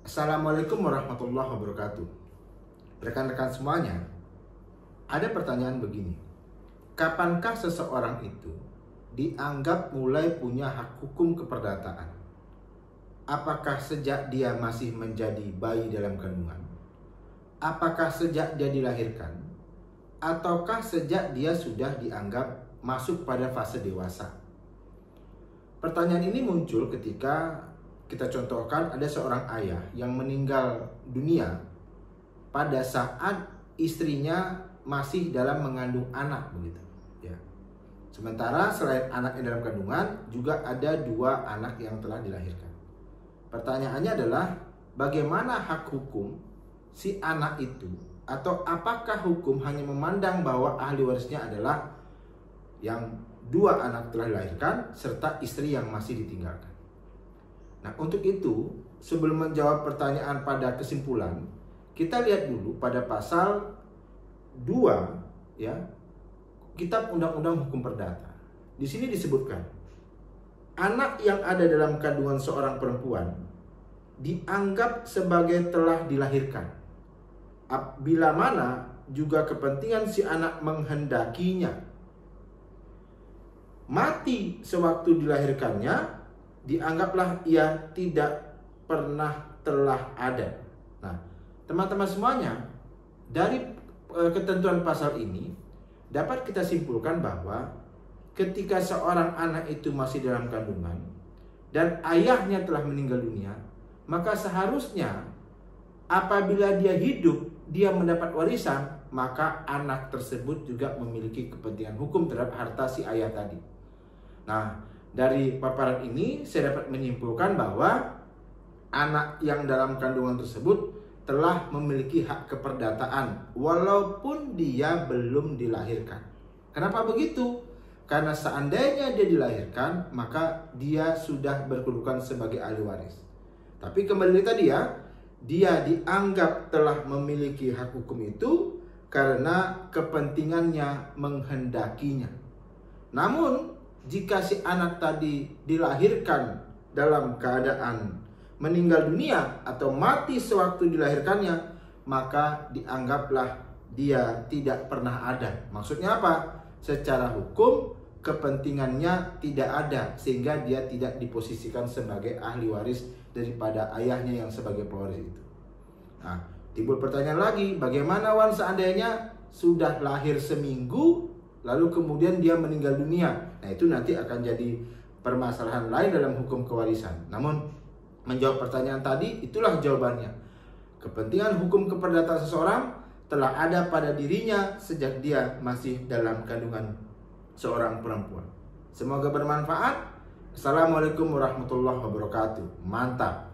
Assalamualaikum warahmatullahi wabarakatuh. Rekan-rekan semuanya, ada pertanyaan begini. Kapankah seseorang itu dianggap mulai punya hak hukum keperdataan? Apakah sejak dia masih menjadi bayi dalam kandungan? Apakah sejak dia dilahirkan? Ataukah sejak dia sudah dianggap masuk pada fase dewasa? Pertanyaan ini muncul ketika kita contohkan ada seorang ayah yang meninggal dunia pada saat istrinya masih dalam mengandung anak begitu ya. Sementara selain anak yang dalam kandungan juga ada 2 anak yang telah dilahirkan. Pertanyaannya adalah bagaimana hak hukum si anak itu, atau apakah hukum hanya memandang bahwa ahli warisnya adalah yang 2 anak telah dilahirkan serta istri yang masih ditinggalkan. Nah, untuk itu, sebelum menjawab pertanyaan pada kesimpulan, kita lihat dulu pada pasal 2 ya, Kitab Undang-Undang Hukum Perdata. Di sini disebutkan, anak yang ada dalam kandungan seorang perempuan dianggap sebagai telah dilahirkan bila mana juga kepentingan si anak menghendakinya. Mati sewaktu dilahirkannya, dianggaplah ia tidak pernah telah ada. Nah, teman-teman semuanya, dari ketentuan pasal ini dapat kita simpulkan bahwa ketika seorang anak itu masih dalam kandungan dan ayahnya telah meninggal dunia, maka seharusnya apabila dia hidup, dia mendapat warisan, maka anak tersebut juga memiliki kepentingan hukum terhadap harta si ayah tadi. Nah, dari paparan ini saya dapat menyimpulkan bahwa anak yang dalam kandungan tersebut telah memiliki hak keperdataan walaupun dia belum dilahirkan. Kenapa begitu? Karena seandainya dia dilahirkan, maka dia sudah berkedudukan sebagai ahli waris. Tapi kembali tadi ya, dia dianggap telah memiliki hak hukum itu karena kepentingannya menghendakinya. Namun jika si anak tadi dilahirkan dalam keadaan meninggal dunia atau mati sewaktu dilahirkannya, maka dianggaplah dia tidak pernah ada. Maksudnya apa? Secara hukum kepentingannya tidak ada, sehingga dia tidak diposisikan sebagai ahli waris daripada ayahnya yang sebagai pewaris itu. Nah, timbul pertanyaan lagi, bagaimana seandainya sudah lahir seminggu lalu kemudian dia meninggal dunia? Nah, itu nanti akan jadi permasalahan lain dalam hukum kewarisan. Namun menjawab pertanyaan tadi, itulah jawabannya. Kepentingan hukum keperdataan seseorang telah ada pada dirinya sejak dia masih dalam kandungan seorang perempuan. Semoga bermanfaat. Assalamualaikum warahmatullahi wabarakatuh. Mantap.